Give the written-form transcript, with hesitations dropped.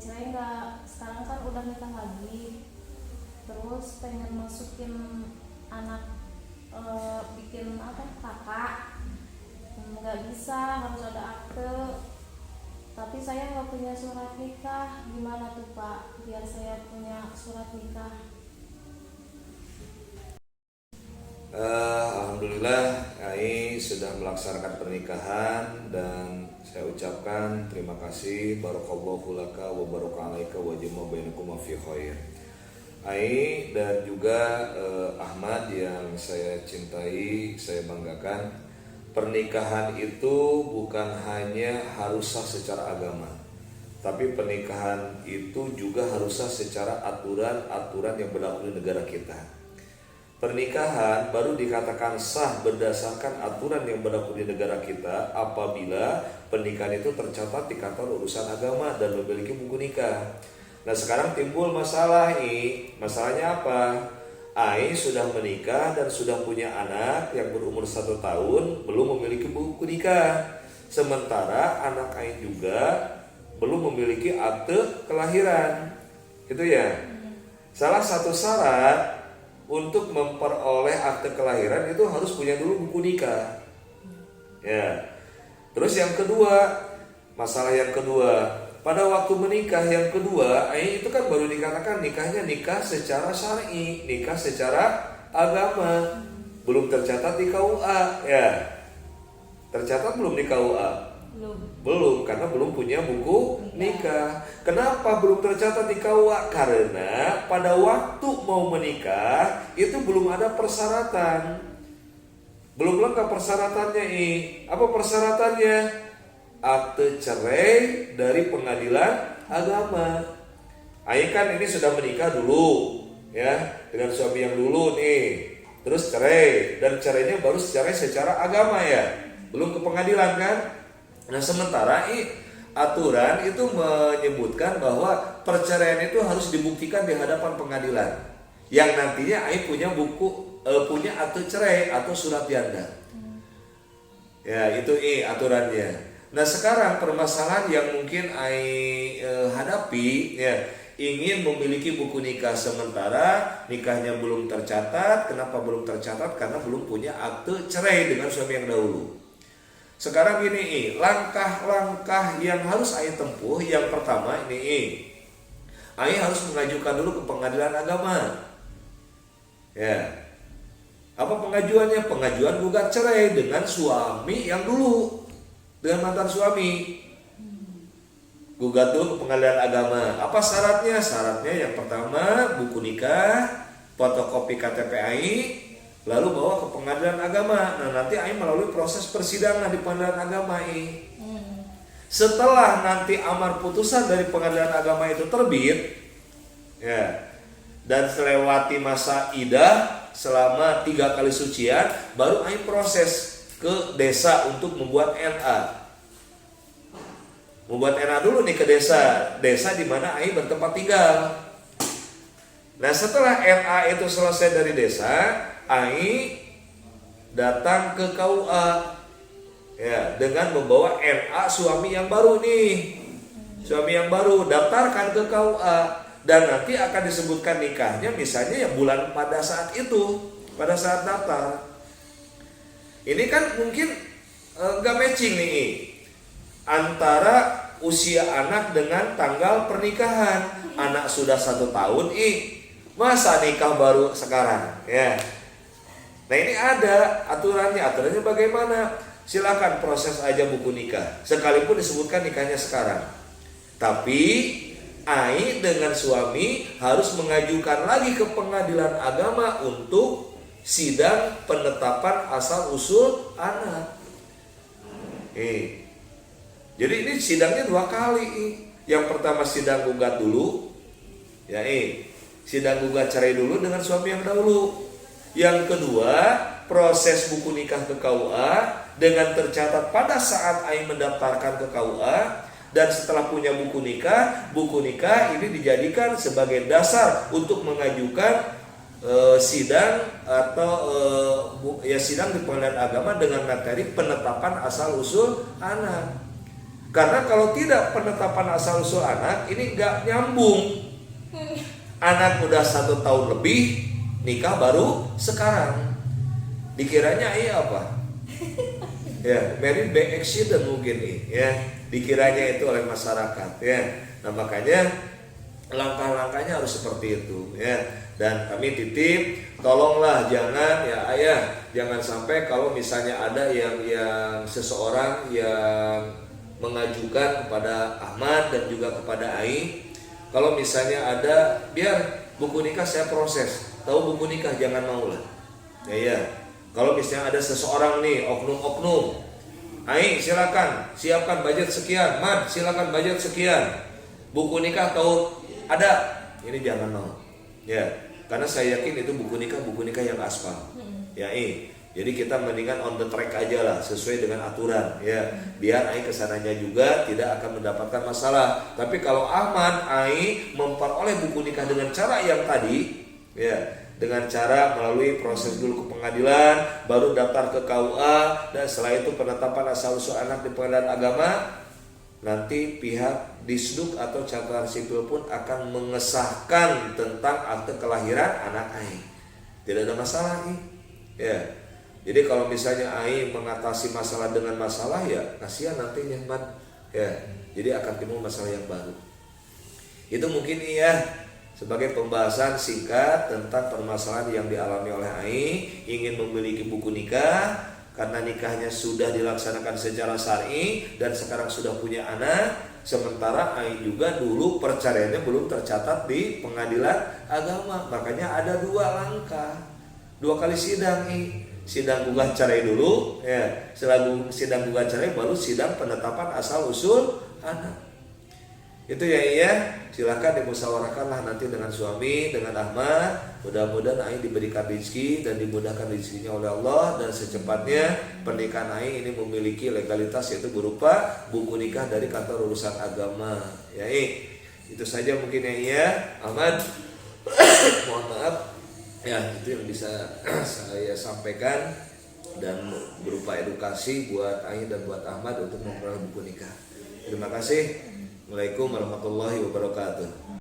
cerai nggak, sekarang kan udah nikah lagi, terus pengen masukin anak, bikin apa kakak, nggak bisa, harus ada akte, tapi saya nggak punya surat nikah. Gimana tuh Pak biar saya punya surat nikah? Alhamdulillah Ai sudah melaksanakan pernikahan dan saya ucapkan terima kasih, barakallahu laka wa baraka alaika wa jama bainakum fi khair. Ai dan juga Ahmad yang saya cintai, saya banggakan, pernikahan itu bukan hanya harus sah secara agama, tapi pernikahan itu juga harus sah secara aturan-aturan yang berlaku di negara kita. Pernikahan baru dikatakan sah berdasarkan aturan yang berlaku di negara kita apabila pernikahan itu tercatat di kantor urusan agama dan memiliki buku nikah. Nah sekarang timbul masalah ini. Masalahnya apa? Ai sudah menikah dan sudah punya anak yang berumur 1 tahun, belum memiliki buku nikah. Sementara anak Ai juga belum memiliki akte kelahiran. Gitu ya. Salah satu syarat untuk memperoleh akte kelahiran itu harus punya dulu buku nikah. Ya. Terus yang kedua, masalah yang kedua, pada waktu menikah yang kedua, itu kan baru dikatakan nikahnya nikah secara syar'i, nikah secara agama, belum tercatat di KUA, ya. Tercatat belum di KUA? Belum, karena belum punya buku nikah. Kenapa belum tercatat di KUA? Karena pada waktu mau menikah itu belum ada persyaratan, belum lengkap persyaratannya. Apa persyaratannya? Akte cerai dari pengadilan agama. Kan ini sudah menikah dulu, ya, dengan suami yang dulu nih, terus cerai, dan cerainya baru secara agama, ya, belum ke pengadilan kan? Nah sementara aturan itu menyebutkan bahwa perceraian itu harus dibuktikan di hadapan pengadilan, yang nantinya punya punya akte cerai atau surat janda. Ya itu aturannya. Nah sekarang permasalahan yang mungkin hadapi, ya, ingin memiliki buku nikah sementara nikahnya belum tercatat. Kenapa belum tercatat? Karena belum punya akte cerai dengan suami yang dahulu. Sekarang gini, langkah-langkah yang harus tempuh. Yang pertama ini, harus mengajukan dulu ke pengadilan agama. Ya. Apa pengajuannya? Pengajuan gugat cerai dengan suami yang dulu, dengan mantan suami. Gugat dulu ke pengadilan agama. Apa syaratnya? Syaratnya yang pertama buku nikah, fotokopi KTP lalu bawa ke pengadilan agama. Nah nanti melalui proses persidangan di pengadilan agama. Setelah nanti amar putusan dari pengadilan agama itu terbit, ya, dan selewati masa idah selama 3 kali sucian, baru proses ke desa untuk membuat NA. Membuat NA dulu nih ke desa di mana bertempat tinggal. Nah setelah NA itu selesai dari desa, datang ke KUA, ya, dengan membawa NA suami yang baru nih. Suami yang baru daftarkan ke KUA dan nanti akan disebutkan nikahnya misalnya yang bulan pada saat itu, pada saat daftar. Ini kan mungkin nggak matching nih antara usia anak dengan tanggal pernikahan. Anak sudah 1 tahun, masa nikah baru sekarang, ya. Nah ini ada aturannya bagaimana? Silakan proses aja buku nikah, sekalipun disebutkan nikahnya sekarang. Tapi dengan suami harus mengajukan lagi ke pengadilan agama untuk sidang penetapan asal usul anak. Jadi ini sidangnya 2 kali. Yang pertama sidang gugat dulu, ya, sidang gugat cerai dulu dengan suami yang dahulu. Yang kedua, proses buku nikah ke KUA dengan tercatat pada saat mendaftarkan ke KUA, dan setelah punya buku nikah ini dijadikan sebagai dasar untuk mengajukan sidang atau sidang di pengadilan agama dengan materi penetapan asal usul anak. Karena kalau tidak penetapan asal usul anak ini nggak nyambung. Anak udah 1 tahun lebih, nikah baru sekarang. Dikiranya iya apa? Ya, married by accident mungkin nih, ya. Dikiranya itu oleh masyarakat, ya. Nah makanya langkah-langkahnya harus seperti itu, ya. Dan kami titip, tolonglah jangan ya ayah, jangan sampai kalau misalnya ada yang seseorang yang mengajukan kepada Ahmad dan juga kepada Ai, kalau misalnya ada, biar buku nikah saya proses, tahu buku nikah jangan mau lah, ya. Kalau misalnya ada seseorang nih oknum-oknum, Ai silakan siapkan budget sekian, Mad silakan budget sekian, buku nikah tahu ada, ini jangan mau, ya. Karena saya yakin itu buku nikah yang aspal, ya. Jadi kita mendingan on the track aja lah, sesuai dengan aturan, ya. Biar Ai kesananya juga tidak akan mendapatkan masalah. Tapi kalau Ahmad, Ai memperoleh buku nikah dengan cara yang tadi, ya, dengan cara melalui proses dulu ke pengadilan, baru daftar ke KUA, dan setelah itu penetapan asal usul anak di pengadilan agama, nanti pihak Disduk atau catatan sipil pun akan mengesahkan tentang akte kelahiran anak Ai. Tidak ada masalah nih, ya. Jadi kalau misalnya Ai mengatasi masalah dengan masalah, ya kasihan nantinya, Mat, ya. Jadi akan timbul masalah yang baru. Itu mungkin ya sebagai pembahasan singkat tentang permasalahan yang dialami oleh Ai, ingin memiliki buku nikah karena nikahnya sudah dilaksanakan secara syar'i dan sekarang sudah punya anak, sementara Ai juga dulu perceraiannya belum tercatat di pengadilan agama. Makanya ada 2 langkah, 2 kali sidang nih. Sidang gugat cerai dulu, ya. Setelah sidang gugat cerai baru sidang penetapan asal usul anak. Itu ya, iya. Silakan dimusyawarahkanlah nanti dengan suami, dengan Ahmad. Mudah-mudahan Ai diberikan rezeki dan dimudahkan rezekinya oleh Allah, dan secepatnya pernikahan Ai ini memiliki legalitas, yaitu berupa buku nikah dari kantor urusan agama. Ya, itu saja mungkin ya, iya. Ahmad, mohon maaf. Ya, itu yang bisa saya sampaikan dan berupa edukasi buat Ai dan buat Ahmad untuk memperoleh buku nikah. Terima kasih. Assalamualaikum warahmatullahi wabarakatuh.